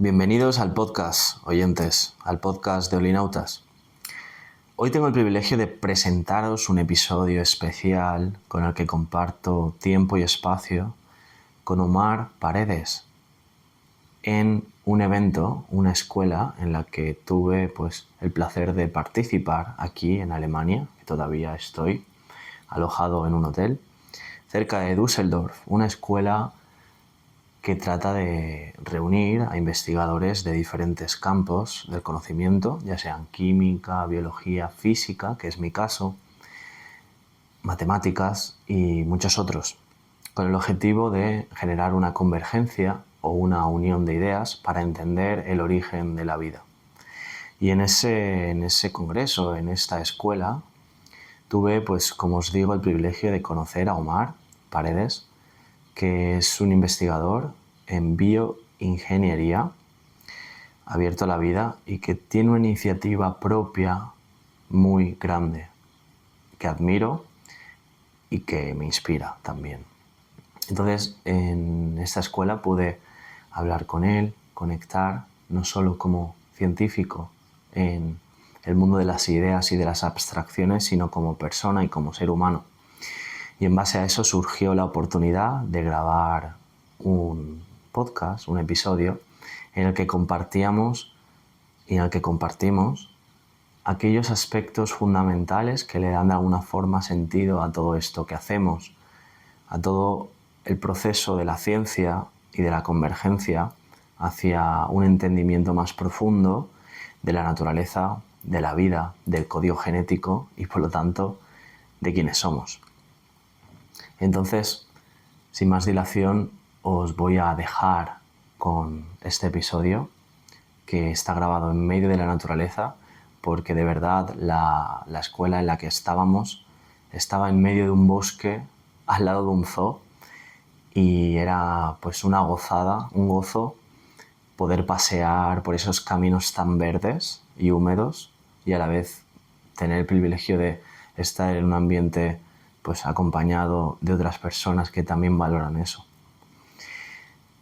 Bienvenidos al podcast, oyentes, al podcast de Olinautas. Hoy tengo el privilegio de presentaros un episodio especial con el que comparto tiempo y espacio con Omar Paredes en un evento, una escuela en la que tuve el placer de participar aquí en Alemania, que todavía estoy alojado en un hotel, cerca de Düsseldorf, una escuela que trata de reunir a investigadores de diferentes campos del conocimiento, ya sean química, biología, física, que es mi caso, matemáticas y muchos otros, con el objetivo de generar una convergencia o una unión de ideas para entender el origen de la vida. Y en ese congreso, en esta escuela, tuve, como os digo, el privilegio de conocer a Omar Paredes, que es un investigador en bioingeniería, abierto a la vida y que tiene una iniciativa propia muy grande, que admiro y que me inspira también. Entonces, en esta escuela pude hablar con él, conectar, no solo como científico en el mundo de las ideas y de las abstracciones, sino como persona y como ser humano. Y en base a eso surgió la oportunidad de grabar un podcast, un episodio, en el que compartíamos y en el que compartimos aquellos aspectos fundamentales que le dan de alguna forma sentido a todo esto que hacemos, a todo el proceso de la ciencia y de la convergencia hacia un entendimiento más profundo de la naturaleza, de la vida, del código genético y por lo tanto de quiénes somos. Entonces, sin más dilación, os voy a dejar con este episodio que está grabado en medio de la naturaleza porque de verdad la escuela en la que estábamos estaba en medio de un bosque al lado de un zoo y era una gozada, un gozo poder pasear por esos caminos tan verdes y húmedos y a la vez tener el privilegio de estar en un ambiente acompañado de otras personas que también valoran eso.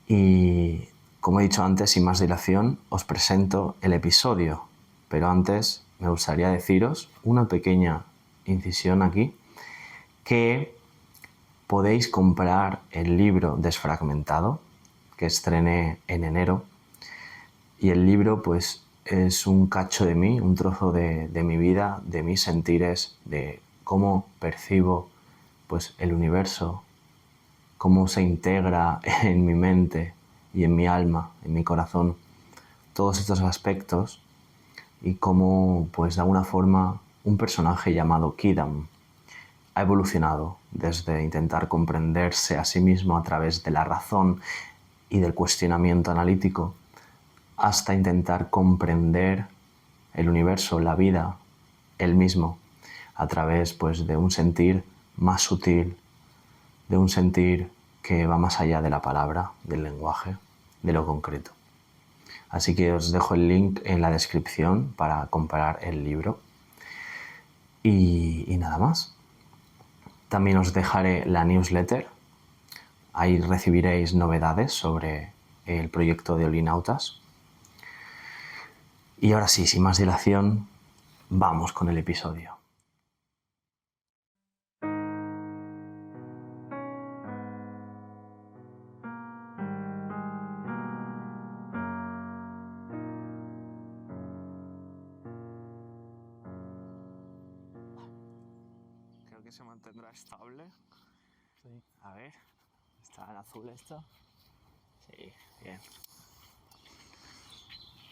Y como he dicho antes, sin más dilación, os presento el episodio. Pero antes me gustaría deciros una pequeña incisión aquí, que podéis comprar el libro Desfragmentado, que estrené en enero. Y el libro es un cacho de mí, un trozo de mi vida, de mis sentires, de cómo percibo el universo, cómo se integra en mi mente y en mi alma, en mi corazón, todos estos aspectos y cómo, de alguna forma, un personaje llamado Kidam ha evolucionado desde intentar comprenderse a sí mismo a través de la razón y del cuestionamiento analítico hasta intentar comprender el universo, la vida, él mismo, a través de un sentir más sutil, de un sentir que va más allá de la palabra, del lenguaje, de lo concreto. Así que os dejo el link en la descripción para comprar el libro. Y nada más. También os dejaré la newsletter. Ahí recibiréis novedades sobre el proyecto de Olinautas. Y ahora sí, sin más dilación, vamos con el episodio. Creo que se mantendrá estable. Sí. A ver, ¿está en azul esto? Sí, bien.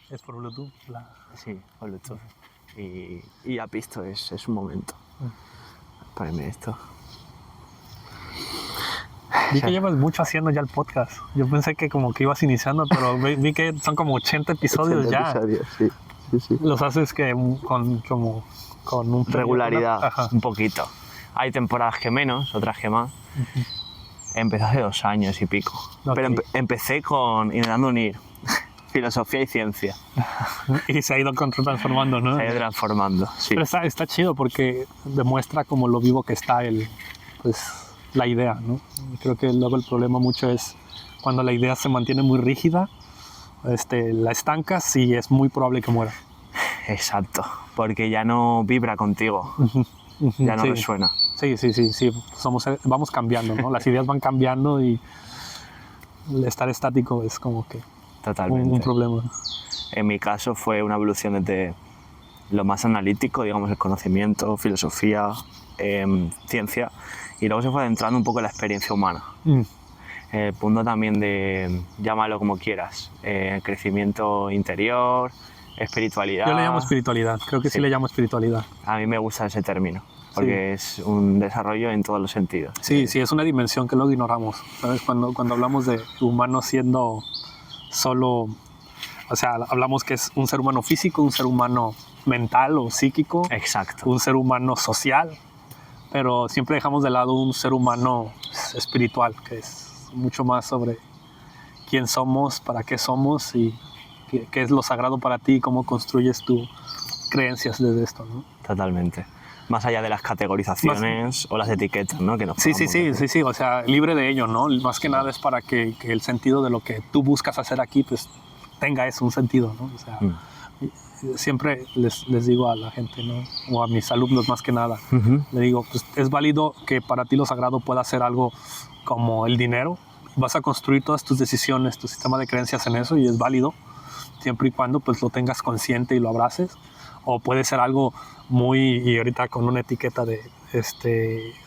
Es por Bluetooth. Sí, por Bluetooth. Y ya visto, es un momento. Poneme esto. Vi que llevas mucho haciendo ya el podcast. Yo pensé que como que ibas iniciando, pero vi que son como 80 episodios 80 ya. episodios, sí. Los haces que con un regularidad, un poquito. Hay temporadas que menos, otras que más. Empecé hace 2 años y pico. Okay. Pero empecé intentando unir filosofía y ciencia. Y se ha ido transformando, ¿no? Se ha ido transformando, sí. Pero está chido porque demuestra como lo vivo que está la idea, ¿no? Creo que luego el problema mucho es cuando la idea se mantiene muy rígida, la estancas y es muy probable que muera. Exacto, porque ya no vibra contigo, ya no resuena. Sí. Vamos cambiando, ¿no? Las ideas van cambiando y el estar estático es como que Totalmente. un problema. En mi caso fue una evolución desde lo más analítico, digamos, el conocimiento, filosofía, ciencia, y luego se fue adentrando un poco en la experiencia humana. El punto también de, llámalo como quieras, crecimiento interior, espiritualidad. Yo le llamo espiritualidad, creo que sí le llamo espiritualidad. A mí me gusta ese término, porque es un desarrollo en todos los sentidos. Sí, es una dimensión que luego ignoramos, ¿sabes? Cuando hablamos de humano siendo solo, o sea, hablamos que es un ser humano físico, un ser humano mental o psíquico. Exacto. Un ser humano social, pero siempre dejamos de lado un ser humano espiritual, que es mucho más sobre quién somos, para qué somos y qué es lo sagrado para ti y cómo construyes tus creencias desde esto, ¿no? Totalmente. Más allá de las categorizaciones o las etiquetas, ¿no? Que nos Sí, o sea, libre de ello, ¿no? Más que nada es para que el sentido de lo que tú buscas hacer aquí, pues tenga eso, un sentido, ¿no? O sea, siempre les digo a la gente, ¿no? O a mis alumnos más que nada, le digo, pues es válido que para ti lo sagrado pueda ser algo como el dinero. Vas a construir todas tus decisiones, tu sistema de creencias en eso y es válido, siempre y cuando pues lo tengas consciente y lo abraces. O puede ser algo muy, y ahorita con una etiqueta de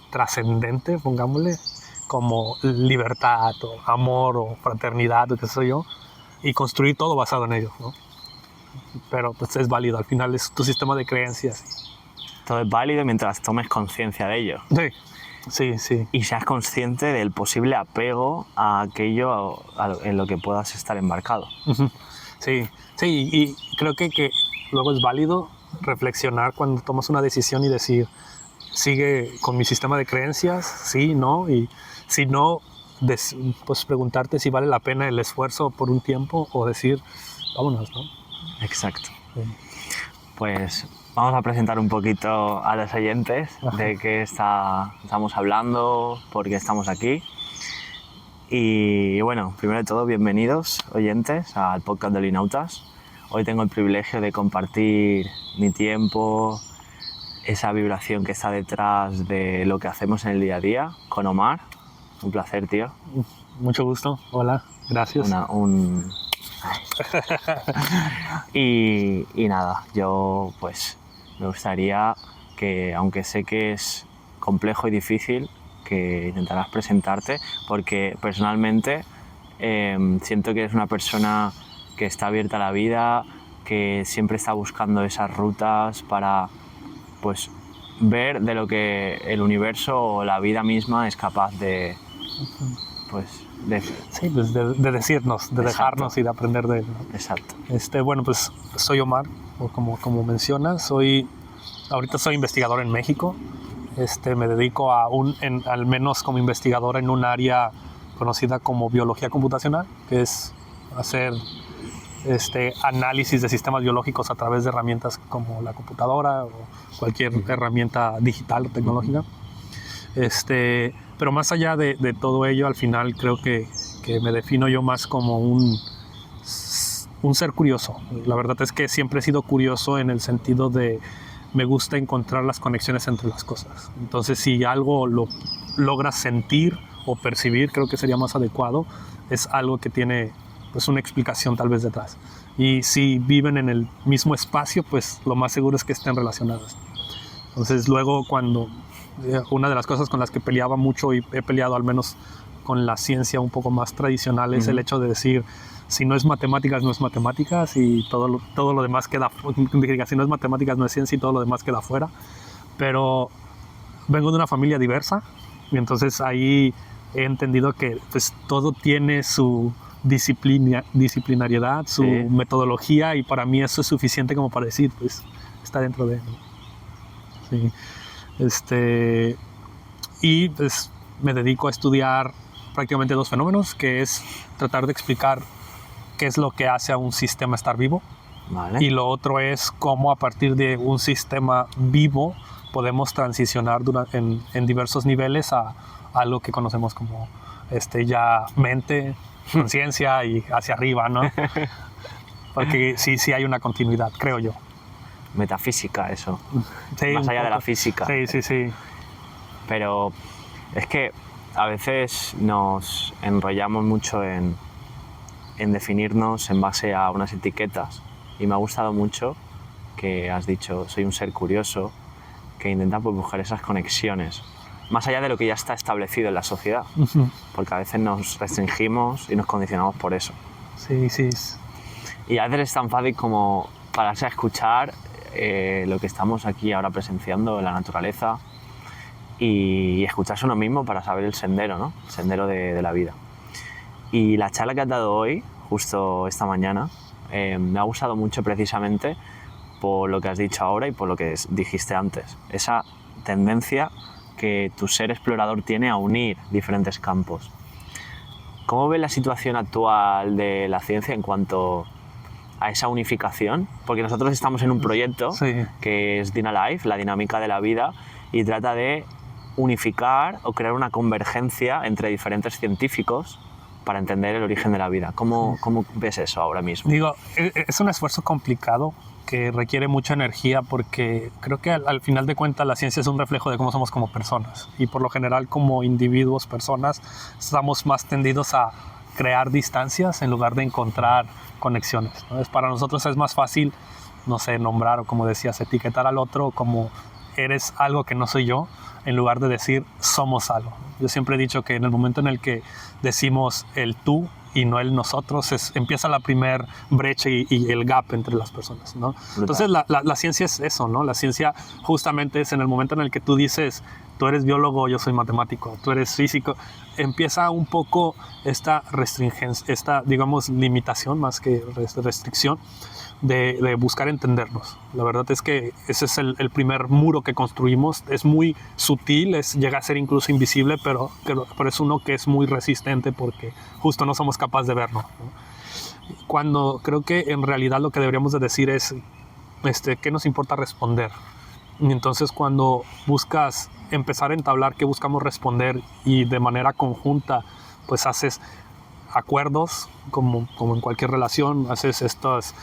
trascendente, pongámosle, como libertad o amor o fraternidad o qué sé yo, y construir todo basado en ello, ¿no? Pero pues es válido, al final es tu sistema de creencias. Todo es válido mientras tomes conciencia de ello. Sí. Y seas consciente del posible apego a aquello en lo que puedas estar embarcado. Sí, y creo que luego es válido reflexionar cuando tomas una decisión y decir, sigue con mi sistema de creencias, sí, no, y si no, pues preguntarte si vale la pena el esfuerzo por un tiempo o decir, vámonos, ¿no? Exacto. Sí. Pues vamos a presentar un poquito a los oyentes de qué estamos hablando, por qué estamos aquí. Y bueno, primero de todo, bienvenidos oyentes al podcast de Linautas. Hoy tengo el privilegio de compartir mi tiempo, esa vibración que está detrás de lo que hacemos en el día a día con Omar. Un placer, tío. Mucho gusto. Hola, gracias. Y nada, yo pues me gustaría que, aunque sé que es complejo y difícil, que intentarás presentarte, porque personalmente siento que eres una persona que está abierta a la vida, que siempre está buscando esas rutas para pues ver de lo que el universo o la vida misma es capaz de de decirnos, de dejarnos y de aprender de él, ¿no? Exacto. Bueno, pues soy Omar, como mencionas, ahorita soy investigador en México. Me dedico al menos como investigador en un área conocida como biología computacional, que es hacer análisis de sistemas biológicos a través de herramientas como la computadora o cualquier herramienta digital o tecnológica. Pero más allá de todo ello, al final creo que me defino yo más como un ser curioso. La verdad es que siempre he sido curioso en el sentido de me gusta encontrar las conexiones entre las cosas. Entonces, si algo lo logras sentir o percibir, creo que sería más adecuado, es algo que tiene pues una explicación tal vez detrás. Y si viven en el mismo espacio, pues lo más seguro es que estén relacionadas. Entonces, luego una de las cosas con las que peleaba mucho y he peleado al menos con la ciencia un poco más tradicional es el hecho de decir, si no es matemáticas, no es matemáticas y todo lo demás queda, si no es matemáticas, no es ciencia y todo lo demás queda fuera. Pero vengo de una familia diversa y entonces ahí he entendido que pues todo tiene su disciplinariedad, su metodología, y para mí eso es suficiente como para decir, pues está dentro de él. Sí. Y pues me dedico a estudiar prácticamente dos fenómenos, que es tratar de explicar qué es lo que hace a un sistema estar vivo. Vale. Y lo otro es cómo a partir de un sistema vivo podemos transicionar en diversos niveles a algo que conocemos como ya mente, conciencia y hacia arriba, ¿no? porque sí hay una continuidad, creo yo. Metafísica, eso. Sí, Más un allá de poco. la física. Sí. Pero es que a veces nos enrollamos mucho en definirnos en base a unas etiquetas. Y me ha gustado mucho que has dicho, soy un ser curioso, que intenta pues, buscar esas conexiones, más allá de lo que ya está establecido en la sociedad. Porque a veces nos restringimos y nos condicionamos por eso. Sí. Y a veces es tan fácil como pararse a escuchar lo que estamos aquí ahora presenciando en la naturaleza y escucharse uno mismo para saber el sendero, ¿no? El sendero de la vida. Y la charla que has dado hoy, justo esta mañana, me ha gustado mucho precisamente por lo que has dicho ahora y por lo que dijiste antes. Esa tendencia que tu ser explorador tiene a unir diferentes campos. ¿Cómo ves la situación actual de la ciencia en cuanto a esa unificación? Porque nosotros estamos en un proyecto que es DynaLife, la dinámica de la vida, y trata de unificar o crear una convergencia entre diferentes científicos para entender el origen de la vida. ¿Cómo ves eso ahora mismo? Digo, es un esfuerzo complicado que requiere mucha energía porque creo que al final de cuentas la ciencia es un reflejo de cómo somos como personas y por lo general como individuos, personas, estamos más tendidos a crear distancias en lugar de encontrar conexiones. Entonces, para nosotros es más fácil, no sé, nombrar o como decías, etiquetar al otro como eres algo que no soy yo, en lugar de decir somos algo. Yo siempre he dicho que en el momento en el que decimos el tú y no el nosotros, empieza la primer brecha y el gap entre las personas, ¿no? Entonces la ciencia es eso, ¿no? La ciencia justamente es en el momento en el que tú dices tú eres biólogo, yo soy matemático, tú eres físico, empieza un poco esta restringencia, esta, digamos, limitación más que restricción de buscar entendernos. La verdad es que ese es el primer muro que construimos. Es muy sutil, llega a ser incluso invisible, pero es uno que es muy resistente porque justo no somos capaces de verlo, ¿no? Cuando creo que en realidad lo que deberíamos de decir es ¿qué nos importa responder? Y entonces cuando buscas empezar a entablar qué buscamos responder y de manera conjunta pues haces acuerdos como en cualquier relación, haces estas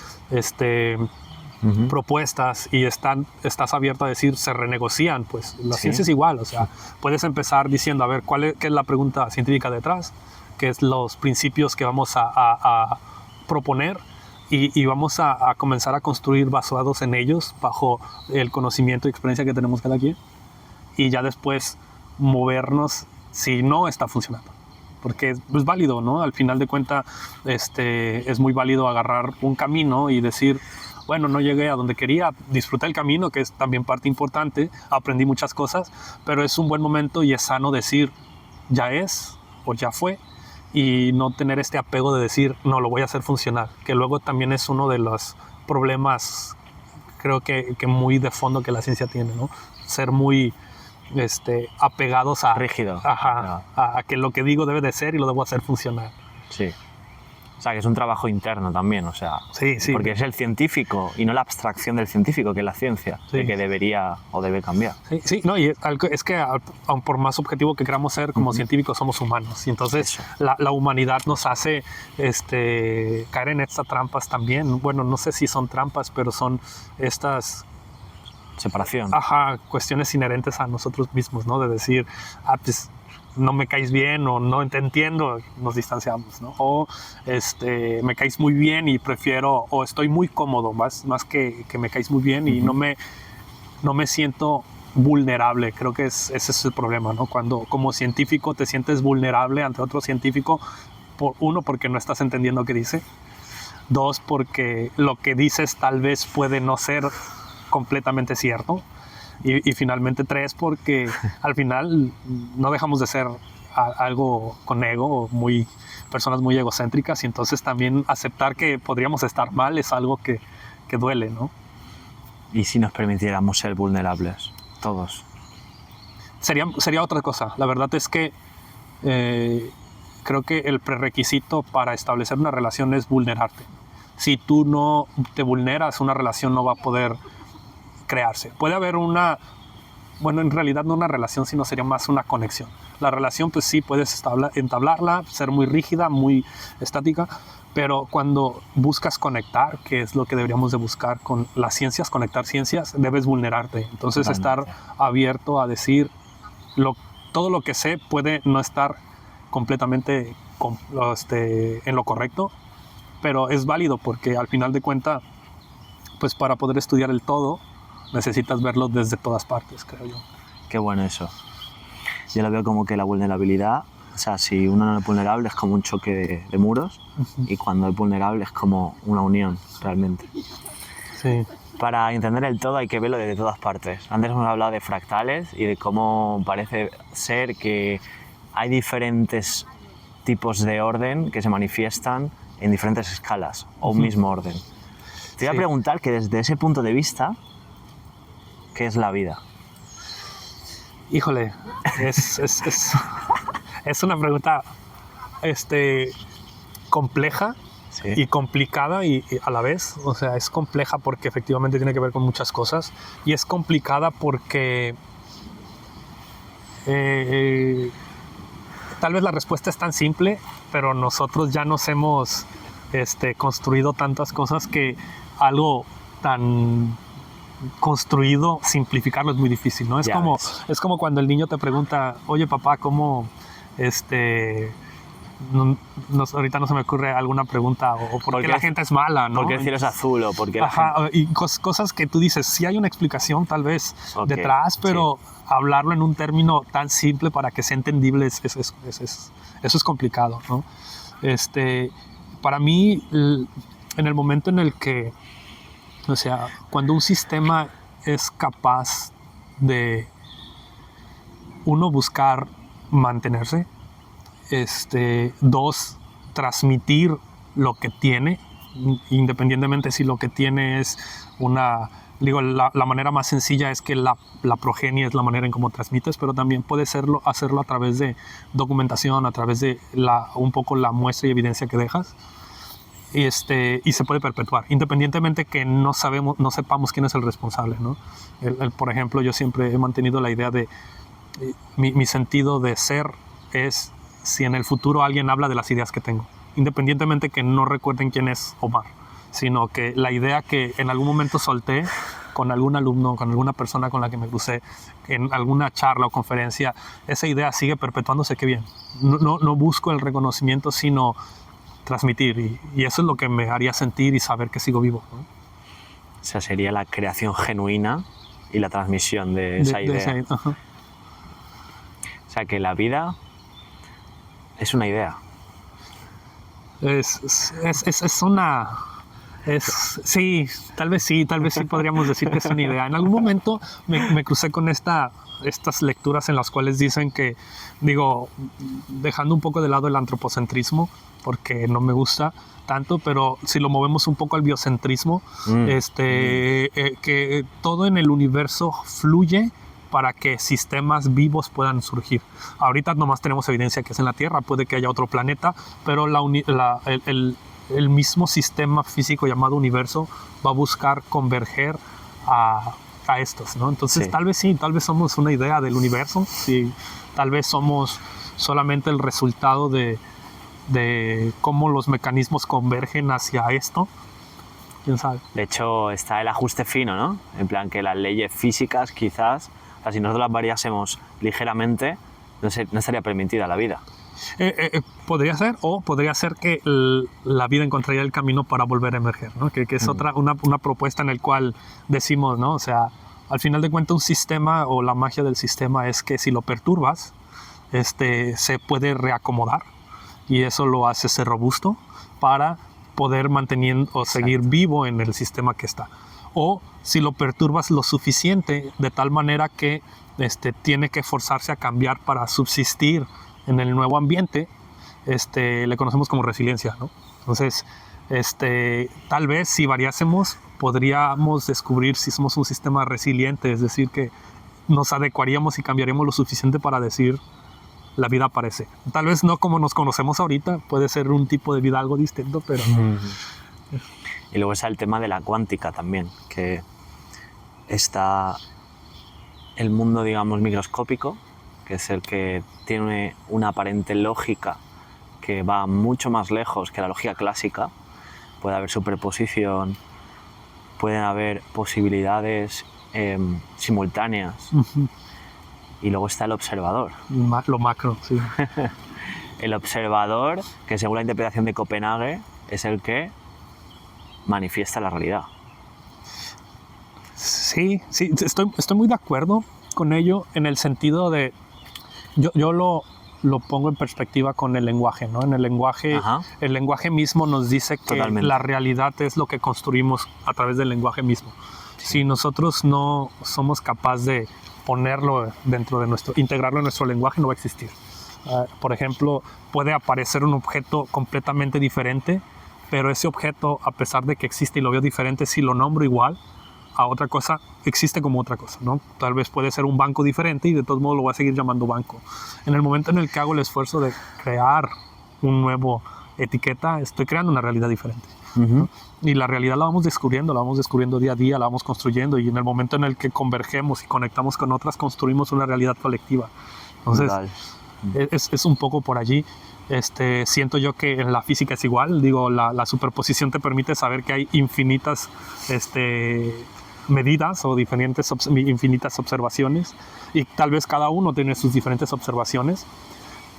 propuestas y estás abierto a decir se renegocian, pues la ciencia es igual, o sea, puedes empezar diciendo a ver qué es la pregunta científica detrás, qué es los principios que vamos a proponer y vamos a comenzar a construir basados en ellos bajo el conocimiento y experiencia que tenemos cada quien y ya después movernos si no está funcionando. Porque es válido, ¿no? Al final de cuentas es muy válido agarrar un camino y decir, bueno, no llegué a donde quería, disfruté el camino, que es también parte importante, aprendí muchas cosas, pero es un buen momento y es sano decir, ya es o ya fue, y no tener este apego de decir, no, lo voy a hacer funcionar, que luego también es uno de los problemas, creo que muy de fondo que la ciencia tiene, ¿no? Ser muy apegados a rígido, a que lo que digo debe de ser y lo debo hacer funcionar. Sí. O sea, que es un trabajo interno también, o sea, sí. Porque es el científico y no la abstracción del científico, que es la ciencia, de que debería o debe cambiar. Sí, no, y es que aun por más objetivo que queramos ser como científicos, somos humanos. Y entonces la humanidad nos hace caer en estas trampas también. Bueno, no sé si son trampas, pero son estas... separación. Cuestiones inherentes a nosotros mismos, ¿no? De decir, pues no me caes bien o no te entiendo, nos distanciamos, ¿no? O me caes muy bien y prefiero, o estoy muy cómodo, más que me caes muy bien y no me siento vulnerable. Creo que ese es el problema, ¿no? Cuando como científico te sientes vulnerable ante otro científico, uno, porque no estás entendiendo qué dice, dos, porque lo que dices tal vez puede no ser completamente cierto y finalmente tres, porque al final no dejamos de ser algo con ego, personas muy egocéntricas, y entonces también aceptar que podríamos estar mal es algo que duele, ¿no? ¿Y si nos permitiéramos ser vulnerables, todos? Sería otra cosa. La verdad es que creo que el prerequisito para establecer una relación es vulnerarte. Si tú no te vulneras, una relación no va a poder crearse. Puede haber en realidad no una relación, sino sería más una conexión. La relación, pues sí, puedes entablarla, ser muy rígida, muy estática, Pero cuando buscas conectar, que es lo que deberíamos de buscar con las ciencias, conectar ciencias, debes vulnerarte. Entonces Totalmente. estar abierto a decir todo lo que sé puede no estar completamente en lo correcto, pero es válido porque al final de cuentas, pues para poder estudiar el todo, necesitas verlo desde todas partes, creo yo. Qué bueno eso. Yo lo veo como que la vulnerabilidad, o sea, si uno no es vulnerable es como un choque de muros, y cuando es vulnerable es como una unión, realmente. Sí. Para entender el todo hay que verlo desde todas partes. Antes hemos hablado de fractales y de cómo parece ser que hay diferentes tipos de orden que se manifiestan en diferentes escalas o un mismo orden. Te voy a preguntar que desde ese punto de vista, ¿qué es la vida? Híjole, es una pregunta compleja. Sí. Y complicada y a la vez, o sea, es compleja porque efectivamente tiene que ver con muchas cosas y es complicada porque tal vez la respuesta es tan simple, pero nosotros ya nos hemos construido tantas cosas que algo tan construido, simplificarlo es muy difícil, ¿no? Es como cuando el niño te pregunta, oye papá, ¿cómo ahorita no se me ocurre alguna pregunta o por qué la gente es mala, ¿no? ¿Por qué el cielo es azul o por qué la gente... Y cosas que tú dices, sí hay una explicación tal vez detrás, pero hablarlo en un término tan simple para que sea entendible, eso es complicado, ¿no? Para mí, en el momento en el que, o sea, cuando un sistema es capaz de, uno, buscar mantenerse, dos, transmitir lo que tiene, independientemente si lo que tiene es la manera más sencilla es que la progenie es la manera en cómo transmites, pero también puede hacerlo a través de documentación, a través de un poco la muestra y evidencia que dejas, y se puede perpetuar, independientemente que no sepamos quién es el responsable, ¿no? Por ejemplo, yo siempre he mantenido la idea de mi sentido de ser es si en el futuro alguien habla de las ideas que tengo, independientemente que no recuerden quién es Omar, sino que la idea que en algún momento solté con algún alumno, con alguna persona con la que me crucé en alguna charla o conferencia, esa idea sigue perpetuándose, qué bien. No busco el reconocimiento, sino transmitir, y eso es lo que me haría sentir y saber que sigo vivo, ¿no? O sea, sería la creación genuina y la transmisión de esa idea. O sea, que la vida es una idea. Sí, tal vez sí podríamos decir que es una idea. En algún momento me crucé con estas lecturas en las cuales dicen que, dejando un poco de lado el antropocentrismo, porque no me gusta tanto, pero si lo movemos un poco al biocentrismo, que todo en el universo fluye para que sistemas vivos puedan surgir. Ahorita nomás tenemos evidencia que es en la Tierra, puede que haya otro planeta, pero el mismo sistema físico llamado universo va a buscar converger a estos, ¿no? Entonces tal vez somos una idea del universo, sí, tal vez somos solamente el resultado de cómo los mecanismos convergen hacia esto. ¿Quién sabe? De hecho, está el ajuste fino, ¿no? En plan que las leyes físicas quizás, o sea, si nosotros las variásemos ligeramente, no estaría permitida la vida. Podría ser que la vida encontraría el camino para volver a emerger, ¿no? Que es una propuesta en la cual decimos, ¿no? O sea, al final de cuentas un sistema, o la magia del sistema es que si lo perturbas, se puede reacomodar, y eso lo hace ser robusto para poder mantener o seguir vivo en el sistema que está. O si lo perturbas lo suficiente, de tal manera que tiene que forzarse a cambiar para subsistir en el nuevo ambiente, le conocemos como resiliencia, ¿no? Entonces, tal vez si variásemos, podríamos descubrir si somos un sistema resiliente, es decir, que nos adecuaríamos y cambiaríamos lo suficiente para decir, la vida aparece. Tal vez no como nos conocemos ahorita, puede ser un tipo de vida algo distinto, pero... Y luego está el tema de la cuántica también, que está el mundo, digamos, microscópico, que es el que tiene una aparente lógica que va mucho más lejos que la lógica clásica. Puede haber superposición, pueden haber posibilidades simultáneas. Y luego está el observador. Lo macro, sí. El observador, que según la interpretación de Copenhague, es el que manifiesta la realidad. Sí, estoy muy de acuerdo con ello en el sentido de... Yo lo pongo en perspectiva con el lenguaje, ¿no? En el lenguaje mismo nos dice que Totalmente. la realidad es lo que construimos a través del lenguaje mismo. Sí. Si nosotros no somos capaces de ponerlo integrarlo en nuestro lenguaje, no va a existir. Por ejemplo, puede aparecer un objeto completamente diferente, pero ese objeto, a pesar de que existe y lo veo diferente, si lo nombro igual a otra cosa, existe como otra cosa, ¿no? Tal vez puede ser un banco diferente y de todos modos lo voy a seguir llamando banco. En el momento en el que hago el esfuerzo de crear un nuevo etiqueta, estoy creando una realidad diferente. ¿No? Y la realidad la vamos descubriendo día a día, la vamos construyendo, y en el momento en el que convergemos y conectamos con otras, construimos una realidad colectiva. Entonces, es un poco por allí. Siento yo que en la física es igual. Digo, la superposición te permite saber que hay infinitas medidas o infinitas observaciones, y tal vez cada uno tiene sus diferentes observaciones.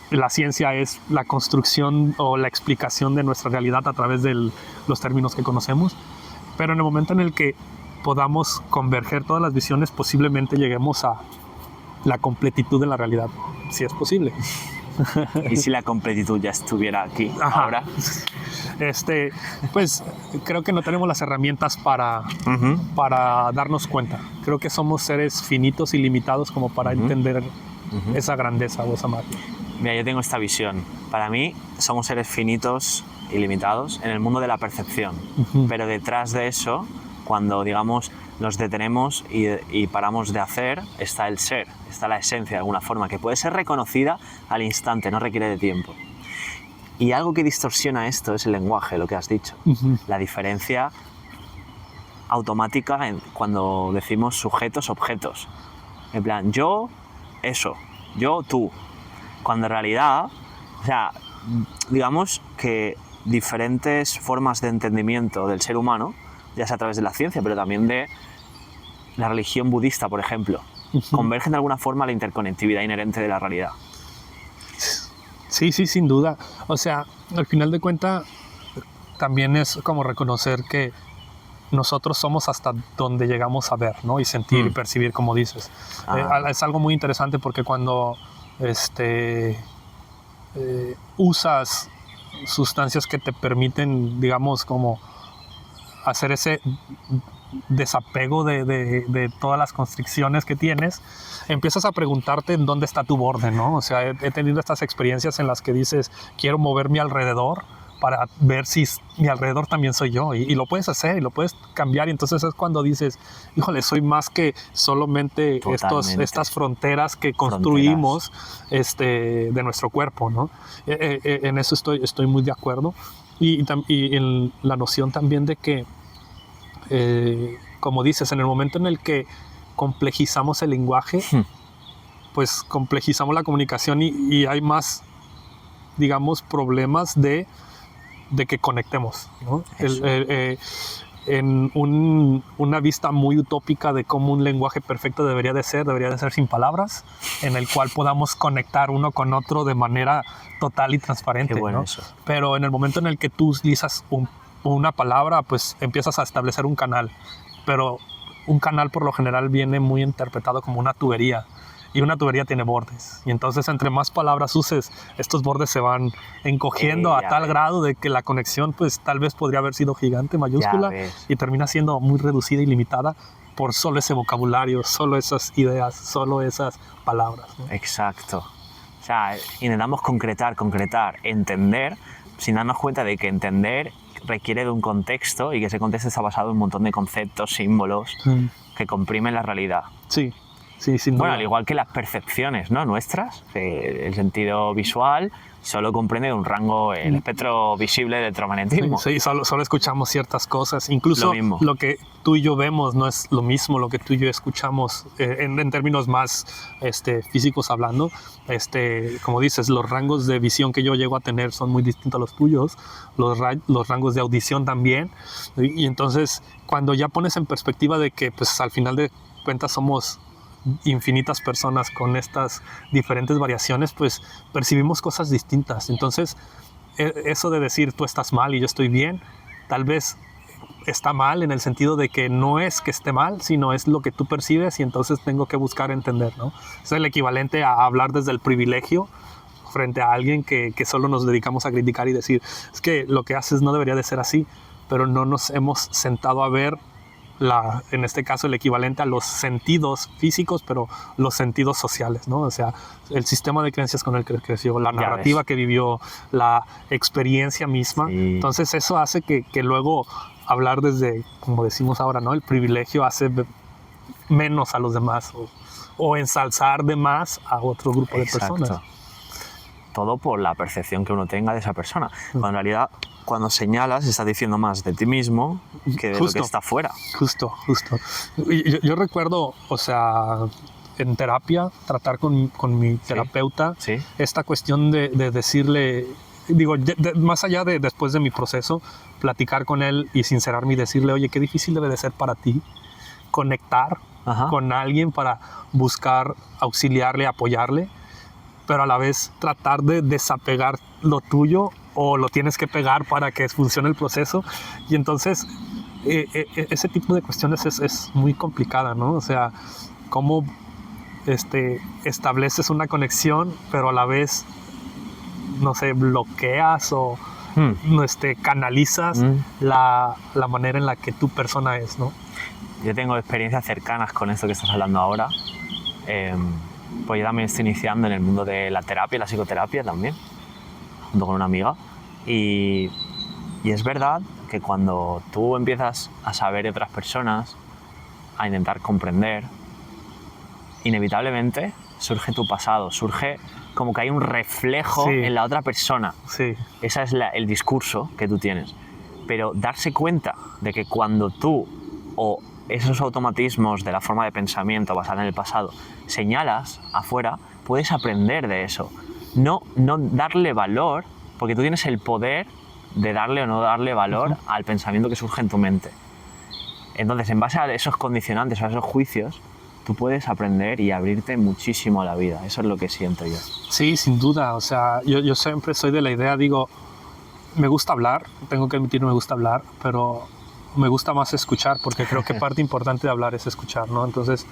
La ciencia es la construcción o la explicación de nuestra realidad a través de los términos que conocemos, pero en el momento en el que podamos converger todas las visiones, posiblemente lleguemos a la completitud de la realidad, si es posible. ¿Y si la completitud ya estuviera aquí ahora? Pues creo que no tenemos las herramientas para darnos cuenta. Creo que somos seres finitos y limitados como para entender esa grandeza o esa magia. Mira, yo tengo esta visión. Para mí somos seres finitos y limitados en el mundo de la percepción. Pero detrás de eso, cuando digamos nos detenemos y paramos de hacer, está el ser, está la esencia de alguna forma, que puede ser reconocida al instante, no requiere de tiempo. Y algo que distorsiona esto es el lenguaje, lo que has dicho. La diferencia automática cuando decimos sujetos, objetos. En plan, yo, eso, yo, tú. Cuando en realidad, o sea, digamos que diferentes formas de entendimiento del ser humano, ya sea a través de la ciencia, pero también de la religión budista, por ejemplo, convergen de alguna forma a la interconectividad inherente de la realidad. Sí, sin duda. O sea, al final de cuentas, también es como reconocer que nosotros somos hasta donde llegamos a ver, ¿no? Y sentir y percibir, como dices. Es algo muy interesante porque cuando usas sustancias que te permiten, digamos, como hacer ese desapego de todas las constricciones que tienes, empiezas a preguntarte en dónde está tu borde, ¿no? O sea, he tenido estas experiencias en las que dices, quiero mover mi alrededor para ver si mi alrededor también soy yo, y lo puedes hacer y lo puedes cambiar, y entonces es cuando dices, híjole, soy más que solamente estas fronteras que construimos de nuestro cuerpo, ¿no? En eso estoy muy de acuerdo, y en la noción también de que como dices, en el momento en el que complejizamos el lenguaje, pues complejizamos la comunicación y hay más, digamos, problemas de que conectemos, ¿no? En una vista muy utópica de cómo un lenguaje perfecto debería de ser sin palabras, en el cual podamos conectar uno con otro de manera total y transparente. Qué bueno, ¿no? eso. Pero en el momento en el que tú utilizas una palabra, pues empiezas a establecer un canal, pero un canal por lo general viene muy interpretado como una tubería, y una tubería tiene bordes, y entonces entre más palabras uses, estos bordes se van encogiendo a tal grado de que la conexión pues tal vez podría haber sido gigante, mayúscula, y termina siendo muy reducida y limitada por solo ese vocabulario, solo esas ideas, solo esas palabras, ¿no? Exacto. O sea, intentamos concretar, entender, sin darnos cuenta de que entender requiere de un contexto, y que ese contexto está basado en un montón de conceptos, símbolos que comprimen la realidad. Sí. Sí, sin duda. Bueno, al igual que las percepciones, ¿no? Nuestras, el sentido visual solo comprende un rango, el espectro visible del electromagnetismo. Sí, solo escuchamos ciertas cosas. Incluso lo que tú y yo vemos no es lo mismo lo que tú y yo escuchamos en términos más físicos hablando. Como dices, los rangos de visión que yo llego a tener son muy distintos a los tuyos, los rangos de audición también. Y entonces, cuando ya pones en perspectiva de que pues, al final de cuentas somos infinitas personas con estas diferentes variaciones, pues percibimos cosas distintas. Entonces, eso de decir tú estás mal y yo estoy bien, tal vez está mal en el sentido de que no es que esté mal, sino es lo que tú percibes y entonces tengo que buscar entender, ¿no? Es el equivalente a hablar desde el privilegio frente a alguien que solo nos dedicamos a criticar y decir, es que lo que haces no debería de ser así, pero no nos hemos sentado a ver en este caso el equivalente a los sentidos físicos, pero los sentidos sociales, ¿no? O sea, el sistema de creencias con el que creció, la narrativa que vivió, la experiencia misma. Sí. Entonces eso hace que luego hablar desde, como decimos ahora, ¿no? El privilegio hace menos a los demás o ensalzar de más a otro grupo de personas. Todo por la percepción que uno tenga de esa persona. Cuando en realidad, cuando señalas, estás diciendo más de ti mismo que de lo que está afuera. Justo. Yo recuerdo, o sea, en terapia, tratar con mi terapeuta, sí. Esta cuestión de decirle, digo, más allá de después de mi proceso, platicar con él y sincerarme y decirle, oye, qué difícil debe de ser para ti conectar con alguien para buscar auxiliarle, apoyarle, pero a la vez tratar de desapegar lo tuyo o lo tienes que pegar para que funcione el proceso. Y entonces ese tipo de cuestiones es muy complicada, ¿no? O sea, cómo estableces una conexión, pero a la vez, no sé, bloqueas o canalizas la manera en la que tu persona es, ¿no? Yo tengo experiencias cercanas con esto que estás hablando ahora. Pues yo también estoy iniciando en el mundo de la terapia, la psicoterapia también, junto con una amiga. Y es verdad que cuando tú empiezas a saber de otras personas, a intentar comprender, inevitablemente surge tu pasado, surge como que hay un reflejo en la otra persona. Sí. Ese es el discurso que tú tienes. Pero darse cuenta de que cuando tú o esos automatismos de la forma de pensamiento basada en el pasado señalas afuera, puedes aprender de eso. No darle valor, porque tú tienes el poder de darle o no darle valor al pensamiento que surge en tu mente. Entonces, en base a esos condicionantes, a esos juicios, tú puedes aprender y abrirte muchísimo a la vida. Eso es lo que siento yo. Sí, sin duda. O sea, yo siempre soy de la idea, digo, me gusta hablar, tengo que admitir, me gusta hablar, pero me gusta más escuchar, porque creo que parte importante de hablar es escuchar, ¿no? Entonces,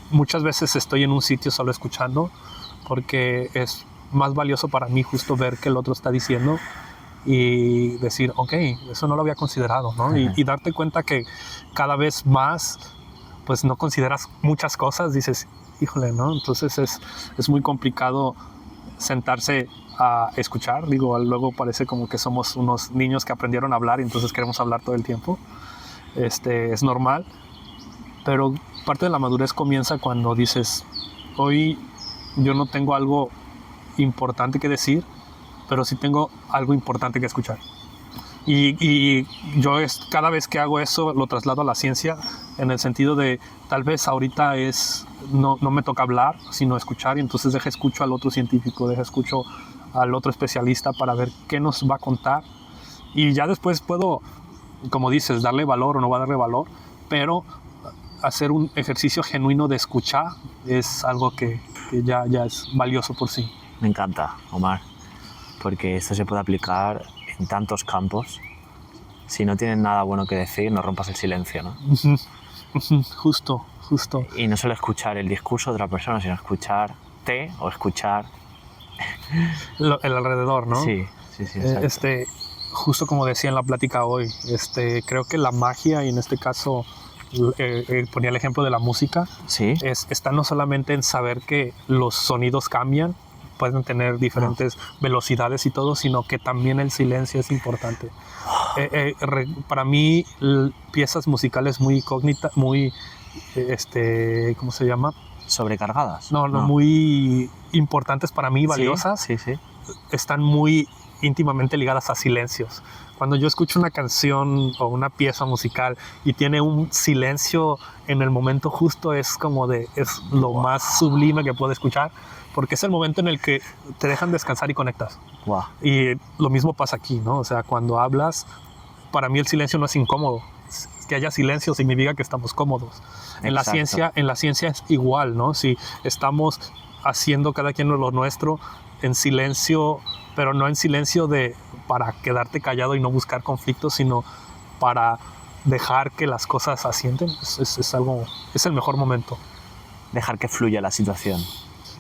muchas veces estoy en un sitio solo escuchando, porque es más valioso para mí justo ver que el otro está diciendo y decir, ok, eso no lo había considerado, ¿no? Y darte cuenta que cada vez más, pues no consideras muchas cosas, dices, híjole, ¿no? Entonces es muy complicado sentarse a escuchar. Digo, luego parece como que somos unos niños que aprendieron a hablar y entonces queremos hablar todo el tiempo. Es normal, pero parte de la madurez comienza cuando dices, hoy yo no tengo algo importante que decir, pero sí tengo algo importante que escuchar. Y yo cada vez que hago eso lo traslado a la ciencia, en el sentido de tal vez ahorita no me toca hablar, sino escuchar, y entonces escucho al otro científico, escucho al otro especialista para ver qué nos va a contar, y ya después puedo, como dices, darle valor o no va a darle valor, pero hacer un ejercicio genuino de escuchar es algo que ya es valioso por sí. Me encanta, Omar, porque esto se puede aplicar en tantos campos. Si no tienes nada bueno que decir, no rompas el silencio, ¿no? Justo. Y no solo escuchar el discurso de otra persona, sino escucharte o escuchar el alrededor, ¿no? Sí, exacto. Justo como decía en la plática hoy, creo que la magia, y en este caso ponía el ejemplo de la música, ¿sí? Está no solamente en saber que los sonidos cambian, pueden tener diferentes velocidades y todo, sino que también el silencio es importante. Para mí, piezas musicales muy ¿cómo se llama? ¿Sobrecargadas? No, muy importantes para mí, valiosas, Sí. están muy íntimamente ligadas a silencios. Cuando yo escucho una canción o una pieza musical y tiene un silencio en el momento justo, es lo más sublime que puedo escuchar, porque es el momento en el que te dejan descansar y conectas. Wow. Y lo mismo pasa aquí, ¿no? O sea, cuando hablas, para mí el silencio no es incómodo. Que haya silencio significa que estamos cómodos. En la ciencia es igual, ¿no? Si estamos haciendo cada quien lo nuestro en silencio, pero no en silencio para quedarte callado y no buscar conflictos, sino para dejar que las cosas asienten, es el mejor momento. Dejar que fluya la situación.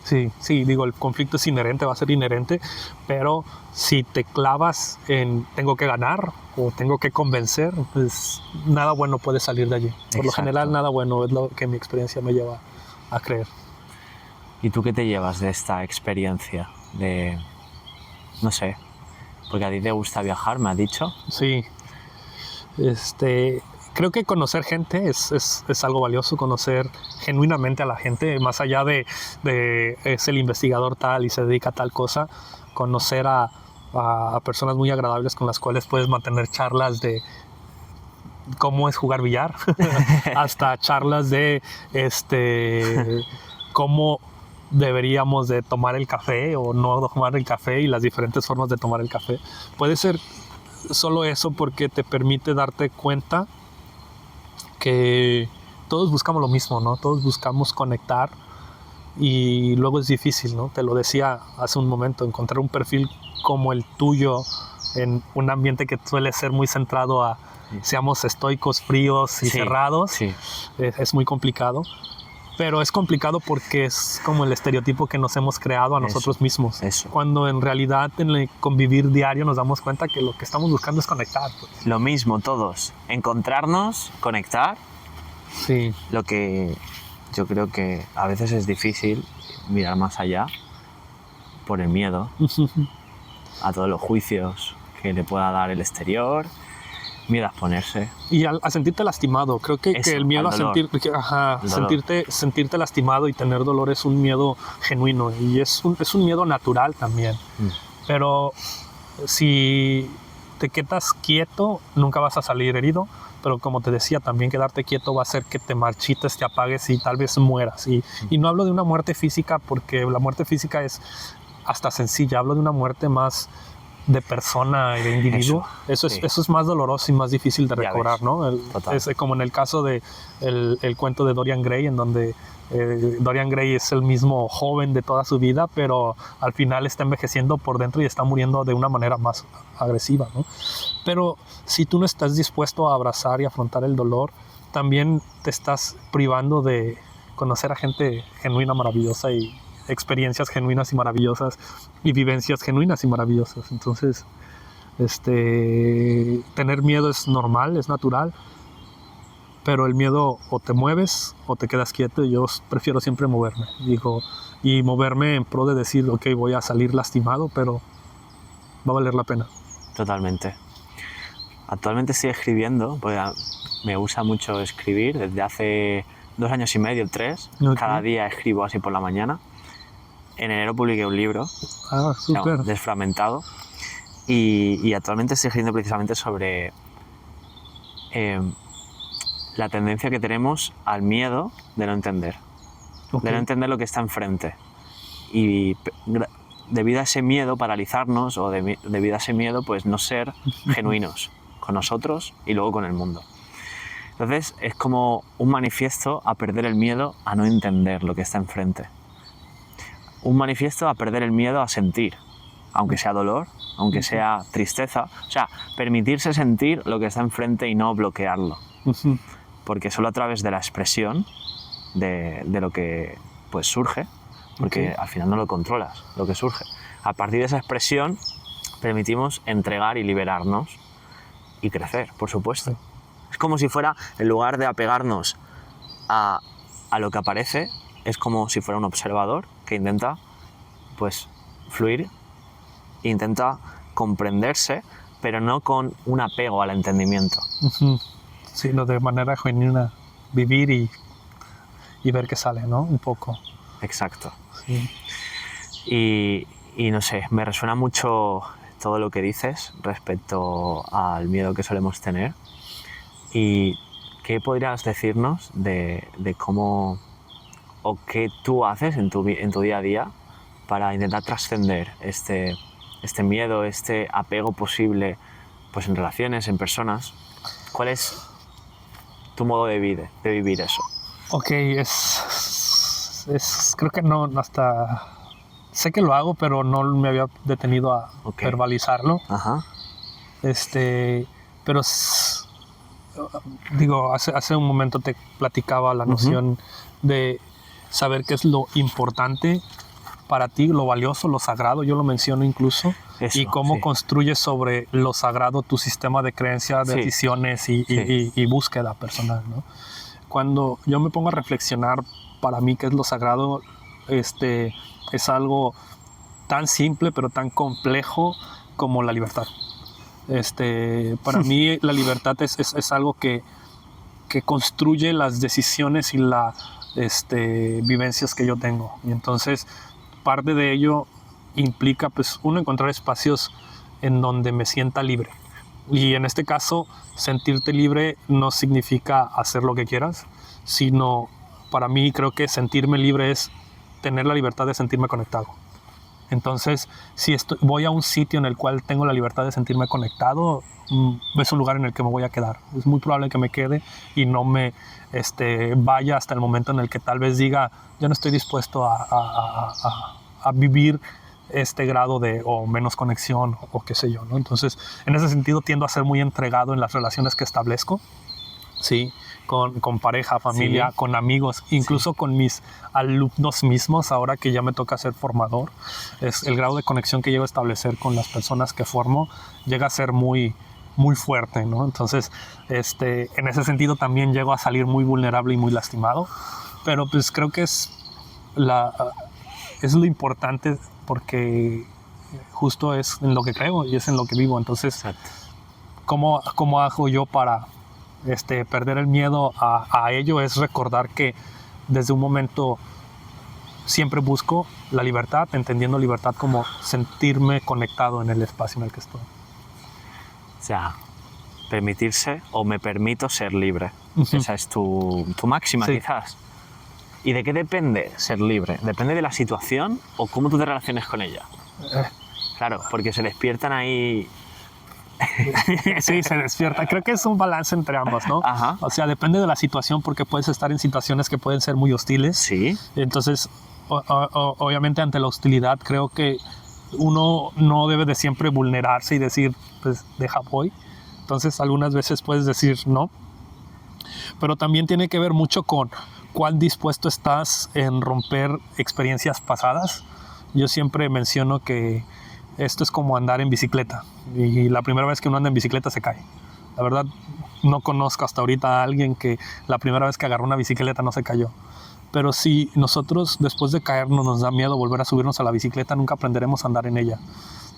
Sí, digo, el conflicto es inherente, va a ser inherente, pero si te clavas en tengo que ganar o tengo que convencer, pues nada bueno puede salir de allí. Por lo general, nada bueno es lo que mi experiencia me lleva a creer. ¿Y tú qué te llevas de esta experiencia? No sé, porque a ti te gusta viajar, me has dicho. Sí, creo que conocer gente es algo valioso, conocer genuinamente a la gente, más allá de es el investigador tal y se dedica a tal cosa, conocer a personas muy agradables con las cuales puedes mantener charlas de cómo es jugar billar, hasta charlas de cómo deberíamos de tomar el café o no tomar el café y las diferentes formas de tomar el café. Puede ser solo eso porque te permite darte cuenta que todos buscamos lo mismo, ¿no? Todos buscamos conectar y luego es difícil, ¿no? Te lo decía hace un momento, encontrar un perfil como el tuyo en un ambiente que suele ser muy centrado a seamos estoicos, fríos y cerrados, es muy complicado. Pero es complicado porque es como el estereotipo que nos hemos creado a nosotros mismos. Cuando en realidad en el convivir diario nos damos cuenta que lo que estamos buscando es conectar. Pues. Lo mismo todos, encontrarnos, conectar. Sí. Lo que yo creo que a veces es difícil mirar más allá por el miedo a todos los juicios que le pueda dar el exterior. Miedo a exponerse. Y a sentirte lastimado. Creo que el miedo a sentirte lastimado y tener dolor es un miedo genuino. Y es un miedo natural también. Pero si te quedas quieto, nunca vas a salir herido. Pero como te decía, también quedarte quieto va a hacer que te marchites, te apagues y tal vez mueras. Y no hablo de una muerte física porque la muerte física es hasta sencilla. Hablo de una muerte más de persona y de individuo. Eso es más doloroso y más difícil de recobrar, ¿no? Es como en el caso de el cuento de Dorian Gray, en donde Dorian Gray es el mismo joven de toda su vida, pero al final está envejeciendo por dentro y está muriendo de una manera más agresiva, ¿no? Pero si tú no estás dispuesto a abrazar y afrontar el dolor, también te estás privando de conocer a gente genuina, maravillosa y experiencias genuinas y maravillosas y vivencias genuinas y maravillosas. Entonces, tener miedo es normal, es natural, pero el miedo o te mueves o te quedas quieto. Y yo prefiero siempre moverme, y moverme en pro de decir, ok, voy a salir lastimado, pero va a valer la pena. Totalmente. Actualmente estoy escribiendo, porque me gusta mucho escribir, desde hace 2 años y medio, 3. Okay. Cada día escribo así por la mañana. En enero publiqué un libro, Desfragmentado, y actualmente estoy escribiendo precisamente sobre la tendencia que tenemos al miedo de no entender, de no entender lo que está enfrente. Y debido a ese miedo paralizarnos, o debido a ese miedo pues no ser genuinos con nosotros y luego con el mundo. Entonces es como un manifiesto a perder el miedo a no entender lo que está enfrente. Un manifiesto a perder el miedo a sentir, aunque sea dolor, aunque sea tristeza. O sea, permitirse sentir lo que está enfrente y no bloquearlo. Porque solo a través de la expresión de lo que pues surge, porque al final no lo controlas, lo que surge. A partir de esa expresión permitimos entregar y liberarnos y crecer, por supuesto. Es como si fuera, en lugar de apegarnos a lo que aparece, es como si fuera un observador que intenta pues fluir, intenta comprenderse, pero no con un apego al entendimiento. Sino de manera genuina, vivir y y ver qué sale, ¿no? Un poco. Exacto. Sí. Y no sé, me resuena mucho todo lo que dices respecto al miedo que solemos tener. ¿Y qué podrías decirnos de cómo o qué tú haces en tu día a día para intentar trascender este miedo, este apego posible, pues en relaciones, en personas? ¿Cuál es tu modo de vivir eso? Ok, creo que no, hasta sé que lo hago, pero no me había detenido a verbalizarlo. Ajá. Pero digo, hace un momento te platicaba la noción de saber qué es lo importante para ti, lo valioso, lo sagrado, yo lo menciono incluso, eso, y cómo sí. construyes sobre lo sagrado tu sistema de creencias, Sí. decisiones y búsqueda personal, ¿no? Cuando yo me pongo a reflexionar para mí qué es lo sagrado, es algo tan simple pero tan complejo como la libertad. Para mí la libertad es algo que construye las decisiones y las vivencias que yo tengo. Y entonces parte de ello implica, pues, uno, encontrar espacios en donde me sienta libre. Y en este caso, sentirte libre no significa hacer lo que quieras, sino para mí creo que sentirme libre es tener la libertad de sentirme conectado. Entonces, si voy a un sitio en el cual tengo la libertad de sentirme conectado, es un lugar en el que me voy a quedar. Es muy probable que me quede y no me vaya hasta el momento en el que tal vez diga, yo no estoy dispuesto a vivir este grado de o menos conexión o qué sé yo, ¿no? Entonces, en ese sentido tiendo a ser muy entregado en las relaciones que establezco, ¿sí? Con pareja, familia, sí, con amigos, incluso sí, con mis alumnos mismos, ahora que ya me toca ser formador. Es el grado de conexión que llego a establecer con las personas que formo llega a ser muy, muy fuerte, ¿no? Entonces, en ese sentido también llego a salir muy vulnerable y muy lastimado, pero pues creo que es lo importante, porque justo es en lo que creo y es en lo que vivo. Entonces, ¿cómo hago yo para perder el miedo a ello? Es recordar que desde un momento siempre busco la libertad, entendiendo libertad como sentirme conectado en el espacio en el que estoy. O sea, permitirse, o me permito ser libre. Esa es tu máxima, sí, quizás. ¿Y de qué depende ser libre? ¿Depende de la situación o cómo tú te relaciones con ella? Claro, porque se despiertan ahí... Sí, se despierta. Creo que es un balance entre ambos, ¿no? Ajá. O sea, depende de la situación, porque puedes estar en situaciones que pueden ser muy hostiles. Sí. Entonces, obviamente ante la hostilidad, creo que uno no debe de siempre vulnerarse y decir, pues, deja voy. Entonces, algunas veces puedes decir no. Pero también tiene que ver mucho con cuán dispuesto estás en romper experiencias pasadas. Yo siempre menciono que esto es como andar en bicicleta, y la primera vez que uno anda en bicicleta se cae. La verdad, no conozco hasta ahorita a alguien que la primera vez que agarró una bicicleta no se cayó. Pero si nosotros después de caernos nos da miedo volver a subirnos a la bicicleta, nunca aprenderemos a andar en ella.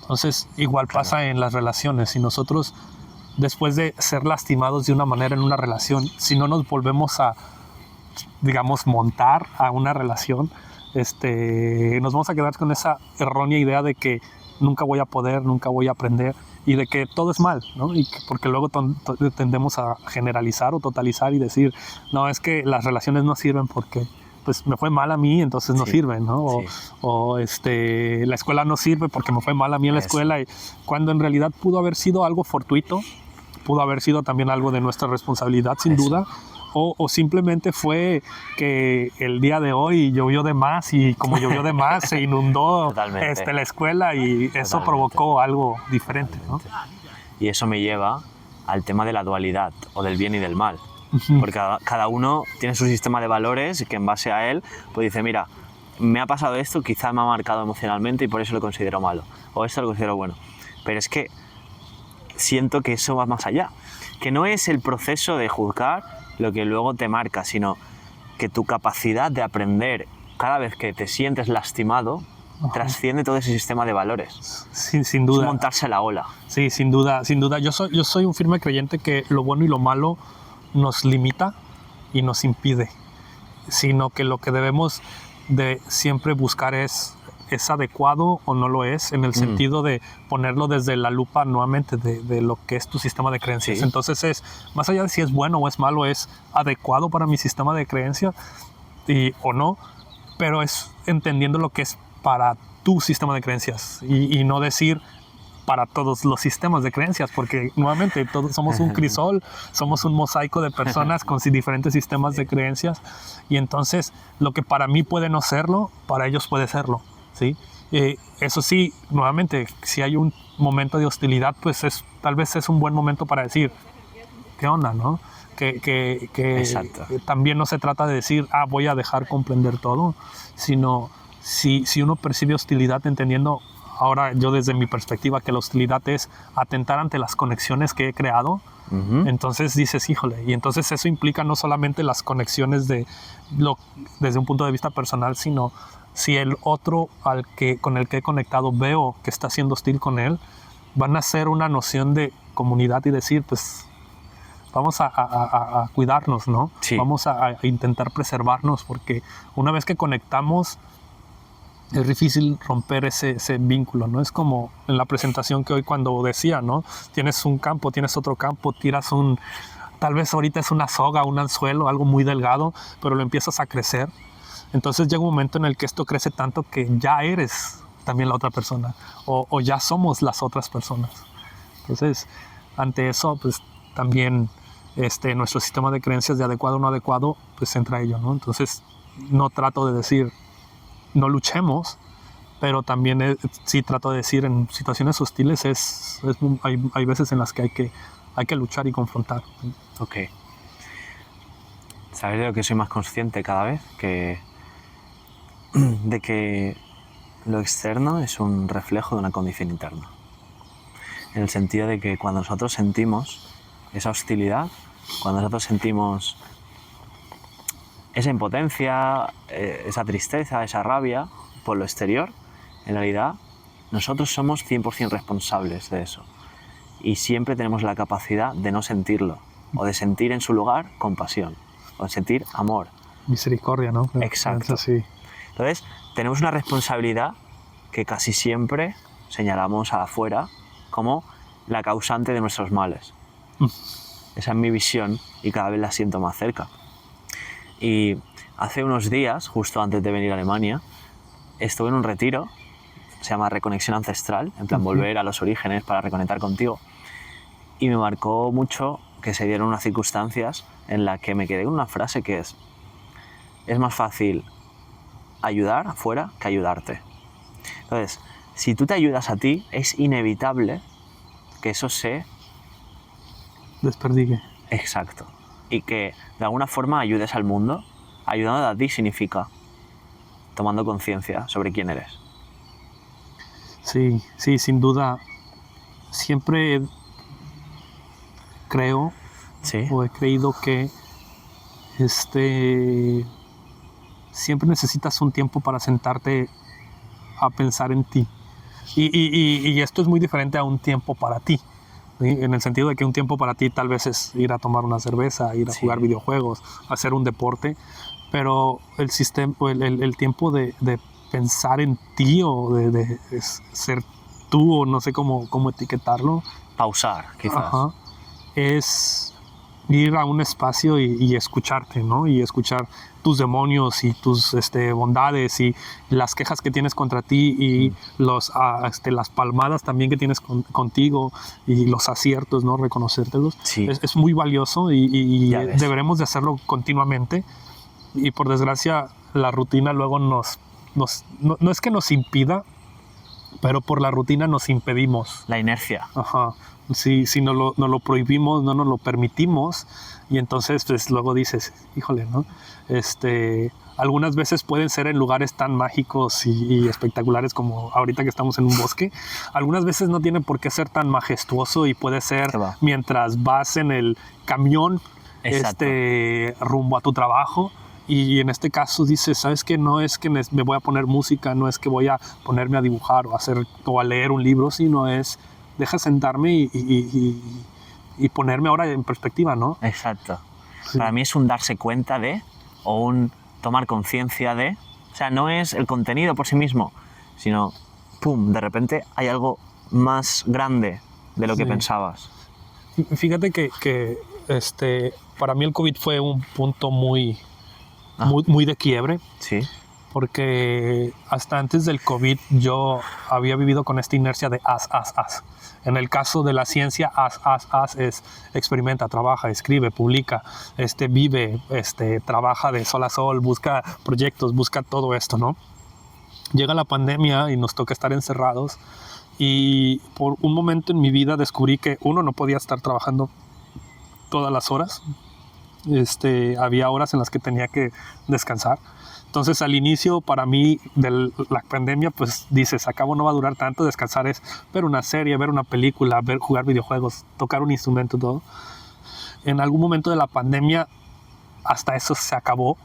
Entonces, igual pasa en las relaciones. Si nosotros, después de ser lastimados de una manera en una relación, si no nos volvemos a, digamos, montar a una relación, nos vamos a quedar con esa errónea idea de que nunca voy a poder, nunca voy a aprender, y de que todo es mal, ¿no? Y porque luego tendemos a generalizar o totalizar y decir, no, es que las relaciones no sirven porque pues me fue mal a mí, entonces no sirven, ¿no? O la escuela no sirve porque me fue mal a mí en la escuela, y cuando en realidad pudo haber sido algo fortuito, pudo haber sido también algo de nuestra responsabilidad, sin duda. O simplemente fue que el día de hoy llovió de más, y como llovió de más se inundó la escuela, y eso provocó algo diferente, ¿no? Y eso me lleva al tema de la dualidad o del bien y del mal. Porque cada uno tiene su sistema de valores y que en base a él pues dice, mira, me ha pasado esto, quizá me ha marcado emocionalmente y por eso lo considero malo, o esto lo considero bueno. Pero es que siento que eso va más allá, que no es el proceso de juzgar lo que luego te marca, sino que tu capacidad de aprender cada vez que te sientes lastimado trasciende todo ese sistema de valores. Sin duda. Es montarse la ola. Sí, sin duda. Yo soy un firme creyente que lo bueno y lo malo nos limita y nos impide. sino que lo que debemos de siempre buscar ¿es adecuado o no lo es? En el sentido de ponerlo desde la lupa nuevamente de lo que es tu sistema de creencias. Sí. Entonces es, más allá de si es bueno o es malo, es adecuado para mi sistema de creencias o no, pero es entendiendo lo que es para tu sistema de creencias y no decir para todos los sistemas de creencias, porque nuevamente todos somos un crisol, somos un mosaico de personas con diferentes sistemas de creencias, y entonces lo que para mí puede no serlo, para ellos puede serlo, ¿sí? Eso sí, nuevamente, si hay un momento de hostilidad, pues tal vez es un buen momento para decir, ¿qué onda, no? Que también no se trata de decir, voy a dejar comprender todo, sino si uno percibe hostilidad entendiendo, ahora yo desde mi perspectiva, que la hostilidad es atentar ante las conexiones que he creado, entonces dices, híjole, y entonces eso implica no solamente las conexiones desde un punto de vista personal, sino si el otro con el que he conectado veo que está siendo hostil con él, van a ser una noción de comunidad y decir, pues vamos a cuidarnos, ¿no? Sí. Vamos a intentar preservarnos, porque una vez que conectamos, es difícil romper ese vínculo, ¿no? Es como en la presentación que hoy cuando decía, ¿no? Tienes un campo, tienes otro campo, tiras tal vez ahorita es una soga, un anzuelo, algo muy delgado, pero lo empiezas a crecer. Entonces llega un momento en el que esto crece tanto que ya eres también la otra persona, o ya somos las otras personas. Entonces, ante eso, pues también nuestro sistema de creencias de adecuado o no adecuado, pues entra ello, ¿no? Entonces, no trato de decir no luchemos, pero también sí trato de decir en situaciones hostiles hay veces en las que hay que luchar y confrontar. Ok. ¿Sabes de lo que soy más consciente cada vez? De que lo externo es un reflejo de una condición interna. En el sentido de que cuando nosotros sentimos esa hostilidad, cuando nosotros sentimos esa impotencia, esa tristeza, esa rabia por lo exterior, en realidad nosotros somos 100% responsables de eso. Y siempre tenemos la capacidad de no sentirlo, o de sentir en su lugar compasión, o de sentir amor. Misericordia, ¿no? Exacto. Sí. Entonces, tenemos una responsabilidad que casi siempre señalamos afuera como la causante de nuestros males. Esa es mi visión y cada vez la siento más cerca. Y hace unos días, justo antes de venir a Alemania, estuve en un retiro, se llama Reconexión Ancestral, en plan volver a los orígenes para reconectar contigo. Y me marcó mucho que se dieron unas circunstancias en las que me quedé con una frase que es más fácil ayudar afuera que ayudarte. Entonces, si tú te ayudas a ti, es inevitable que eso se desperdigue. Exacto. Y que de alguna forma ayudes al mundo. Ayudando a ti significa tomando conciencia sobre quién eres. Sí, sin duda. Siempre creo, ¿Sí? o he creído que siempre necesitas un tiempo para sentarte a pensar en ti. Y esto es muy diferente a un tiempo para ti, ¿sí? En el sentido de que un tiempo para ti tal vez es ir a tomar una cerveza, ir a jugar videojuegos, hacer un deporte, pero el tiempo de pensar en ti o de ser tú, o no sé cómo etiquetarlo. Pausar, quizás. Es ir a un espacio y escucharte, ¿no? Y escuchar tus demonios y tus bondades y las quejas que tienes contra ti y las palmadas también que tienes contigo y los aciertos, ¿no? Reconocértelos. Sí. Es muy valioso y deberemos de hacerlo continuamente. Y por desgracia la rutina luego no es que nos impida, pero por la rutina nos impedimos. La inercia. Si no lo prohibimos, no nos lo permitimos, y entonces pues luego dices, híjole, ¿no? Algunas veces pueden ser en lugares tan mágicos y espectaculares como ahorita que estamos en un bosque. Algunas veces no tiene por qué ser tan majestuoso y puede ser mientras vas en el camión rumbo a tu trabajo. Y en este caso dices, ¿sabes qué? No es que me voy a poner música, no es que voy a ponerme a dibujar o a leer un libro, sino deja sentarme y ponerme ahora en perspectiva, ¿no? Exacto. Sí. Para mí es un darse cuenta de, o un tomar conciencia de... O sea, no es el contenido por sí mismo, sino, ¡pum!, de repente hay algo más grande de lo que pensabas. Fíjate que para mí el COVID fue un punto muy de quiebre. Sí. Porque hasta antes del COVID yo había vivido con esta inercia de haz. En el caso de la ciencia, haz es experimenta, trabaja, escribe, publica, vive, trabaja de sol a sol, busca proyectos, busca todo esto, ¿no? Llega la pandemia y nos toca estar encerrados y por un momento en mi vida descubrí que no podía estar trabajando todas las horas. Había horas en las que tenía que descansar. Entonces al inicio para mí de la pandemia pues dices, acabo no va a durar tanto, descansar es ver una serie, ver una película, jugar videojuegos, tocar un instrumento, todo. En algún momento de la pandemia hasta eso se acabó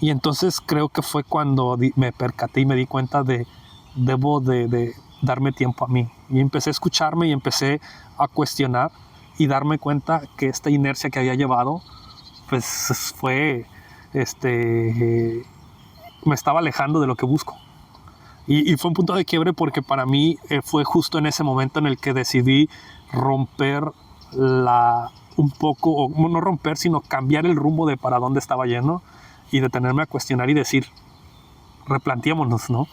y entonces creo que fue cuando me percaté y me di cuenta de debo de darme tiempo a mí y empecé a escucharme y empecé a cuestionar y darme cuenta que esta inercia que había llevado pues fue me estaba alejando de lo que busco. Y fue un punto de quiebre porque para mí fue justo en ese momento en el que decidí romper un poco, o no romper, sino cambiar el rumbo de para dónde estaba yendo y detenerme a cuestionar y decir, replanteémonos, ¿no?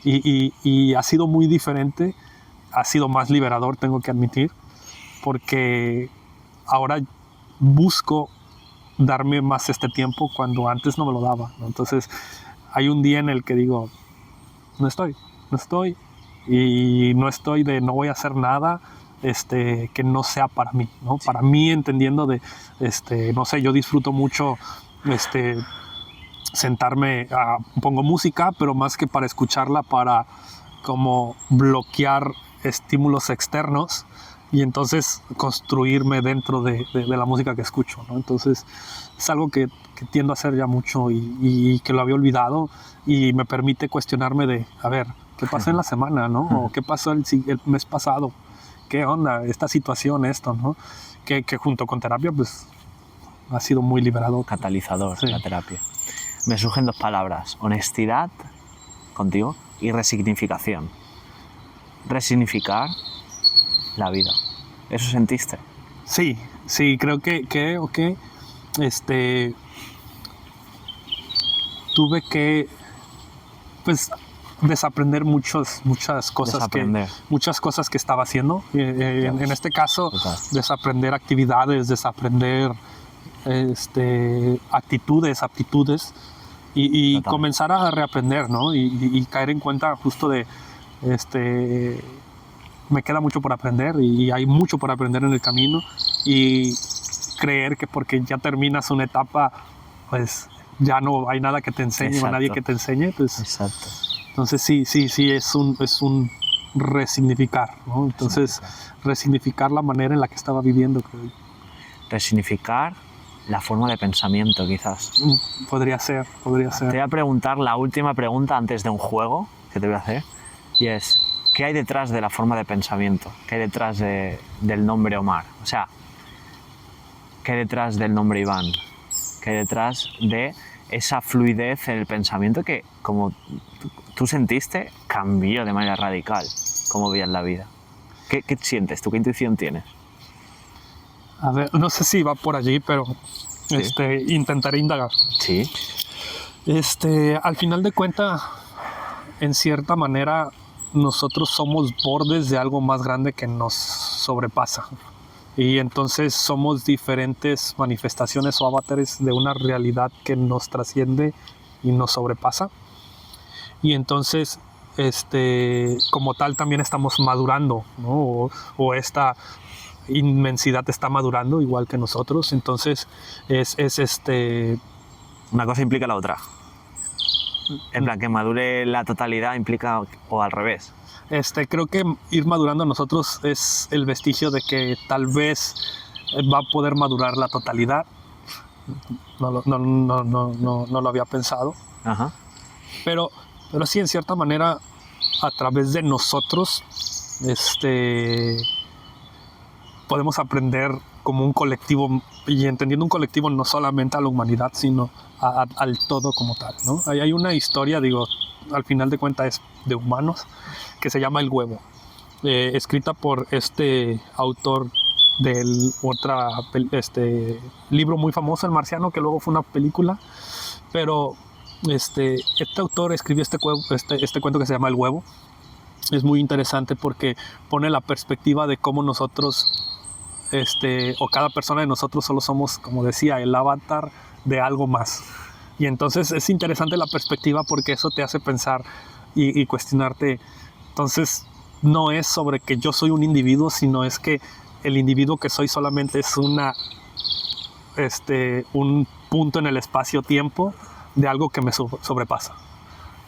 Y ha sido muy diferente, ha sido más liberador, tengo que admitir, porque ahora busco darme más este tiempo cuando antes no me lo daba, ¿no? Entonces hay un día en el que digo, no estoy y no estoy de no voy a hacer nada que no sea para mí, ¿no? Sí. Para mí entendiendo de, no sé, yo disfruto mucho sentarme, pongo música, pero más que para escucharla, para como bloquear estímulos externos y entonces construirme dentro de la música que escucho, ¿no? Entonces es algo que tiendo a hacer ya mucho y que lo había olvidado y me permite cuestionarme de, a ver, ¿qué pasó en la semana, no? O ¿qué pasó el mes pasado? ¿Qué onda? Esta situación, esto, ¿no? Que junto con terapia, pues, ha sido muy liberador. Catalizador, sí. La terapia. Me surgen dos palabras, honestidad contigo y resignificación. Resignificar la vida. ¿Eso sentiste? Sí, creo que tuve que pues desaprender muchas cosas que estaba haciendo. En este caso, desaprender actividades, desaprender actitudes, aptitudes y comenzar a reaprender, ¿no? Y caer en cuenta justo de me queda mucho por aprender y hay mucho por aprender en el camino y creer que porque ya terminas una etapa pues ya no hay nada que te enseñe o nadie que te enseñe, pues. Exacto. Entonces sí, es un resignificar, ¿no? Entonces resignificar la manera en la que estaba viviendo, creo. Resignificar la forma de pensamiento, quizás. Podría ser. Te voy a preguntar la última pregunta antes de un juego que te voy a hacer y es, ¿qué hay detrás de la forma de pensamiento? ¿Qué hay detrás del nombre Omar? O sea, ¿qué hay detrás del nombre Iván? ¿Qué hay detrás de esa fluidez en el pensamiento que, como tú sentiste, cambió de manera radical cómo veías la vida? ¿Qué sientes tú? ¿Qué intuición tienes? A ver, no sé si va por allí, pero ¿sí? Intentaré indagar. Sí. Al final de cuentas, en cierta manera, nosotros somos bordes de algo más grande que nos sobrepasa. Y entonces somos diferentes manifestaciones o avatares de una realidad que nos trasciende y nos sobrepasa. Y entonces, como tal, también estamos madurando, ¿no? O esta inmensidad está madurando igual que nosotros. Entonces, Una cosa implica la otra. En plan, que madure la totalidad implica, o al revés. Creo que ir madurando nosotros es el vestigio de que tal vez va a poder madurar la totalidad. No lo había pensado. Ajá. Pero sí, en cierta manera, a través de nosotros, podemos aprender como un colectivo, y entendiendo un colectivo no solamente a la humanidad, sino al todo como tal, ¿no? Hay una historia, digo, al final de cuentas es de humanos, que se llama El Huevo, escrita por este autor del libro muy famoso, El Marciano, que luego fue una película, pero este autor escribió este cuento que se llama El Huevo. Es muy interesante porque pone la perspectiva de cómo nosotros, o cada persona de nosotros solo somos, como decía, el avatar de algo más. Y entonces es interesante la perspectiva porque eso te hace pensar y cuestionarte. Entonces no es sobre que yo soy un individuo, sino es que el individuo que soy solamente es un punto en el espacio-tiempo de algo que me sobrepasa.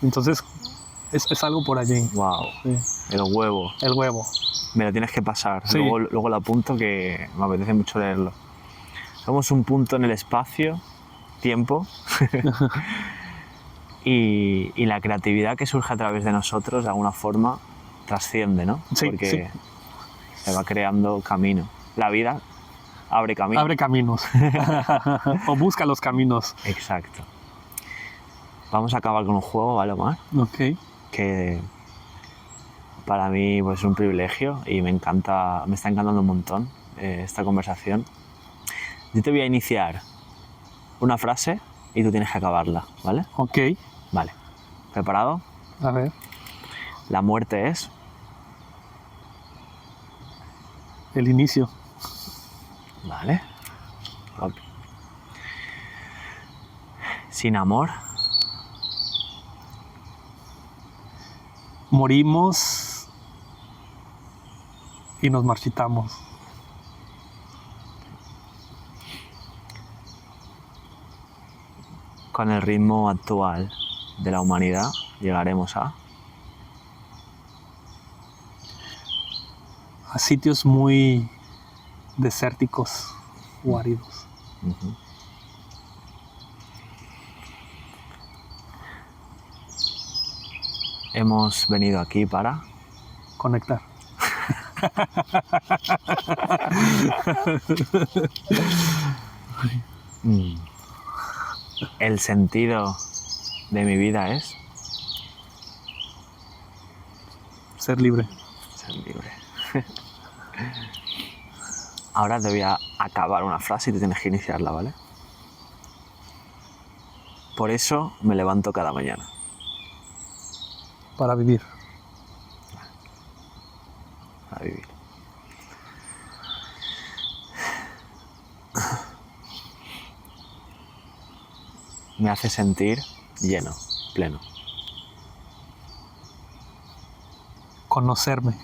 Entonces es algo por allí. Wow. Sí. El Huevo. El Huevo. Me lo tienes que pasar. Sí. Luego lo apunto, que me apetece mucho leerlo. Somos un punto en el espacio, tiempo, y la creatividad que surge a través de nosotros, de alguna forma, trasciende, ¿no? Sí, porque sí. se va creando camino. La vida abre camino. Abre caminos. O busca los caminos. Exacto. Vamos a acabar con un juego, ¿vale, Omar? Ok. Que para mí pues, es un privilegio y me está encantando un montón esta conversación. Yo te voy a iniciar una frase y tú tienes que acabarla, ¿vale? Ok. Vale. ¿Preparado? A ver. La muerte es... El inicio. Vale. Ok. Sin amor. Morimos y nos marchitamos. Con el ritmo actual de la humanidad llegaremos a Sitios muy desérticos o áridos. Uh-huh. Hemos venido aquí para Conectar. El sentido de mi vida es Ser libre. ser libre. Ahora te voy a acabar una frase y tú tienes que iniciarla, ¿vale? Por eso me levanto cada mañana. Para vivir. A vivir. Me hace sentir lleno, pleno. Conocerme.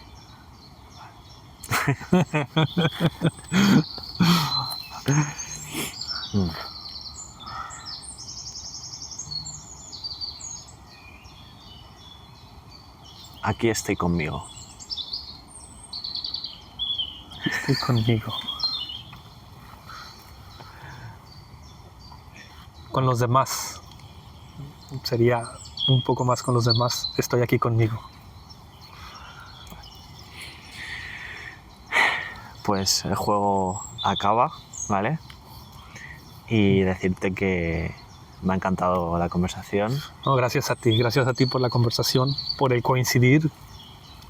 Aquí estoy conmigo. Estoy conmigo. Con los demás. Sería un poco más con los demás. Estoy aquí conmigo. Pues el juego acaba, ¿vale? Y decirte que me ha encantado la conversación. No, gracias a ti por la conversación, por el coincidir,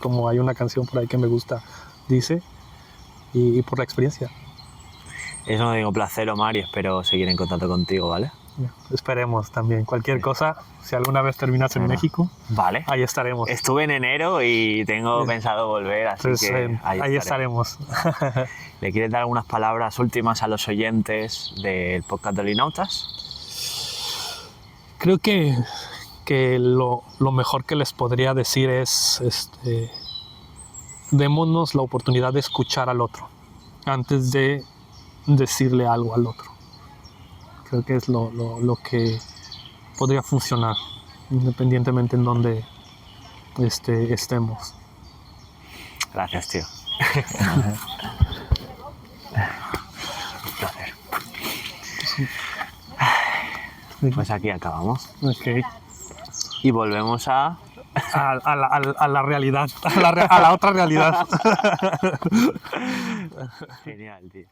como hay una canción por ahí que me gusta, dice, y por la experiencia. Es un digo placer, Omar, y espero seguir en contacto contigo, ¿vale? Esperemos también. Cualquier cosa, si alguna vez terminas en México, vale. Ahí estaremos. Estuve en enero y tengo pensado volver, así Pues, que ahí estaremos. ¿Le quieres dar algunas palabras últimas a los oyentes del podcast de Linautas? Creo que lo mejor que les podría decir es démonos la oportunidad de escuchar al otro antes de decirle algo al otro. Creo que es lo que podría funcionar independientemente en donde estemos. Gracias, tío. Placer. Pues aquí acabamos. Ok. Y volvemos a la realidad, a la otra realidad. Genial, tío.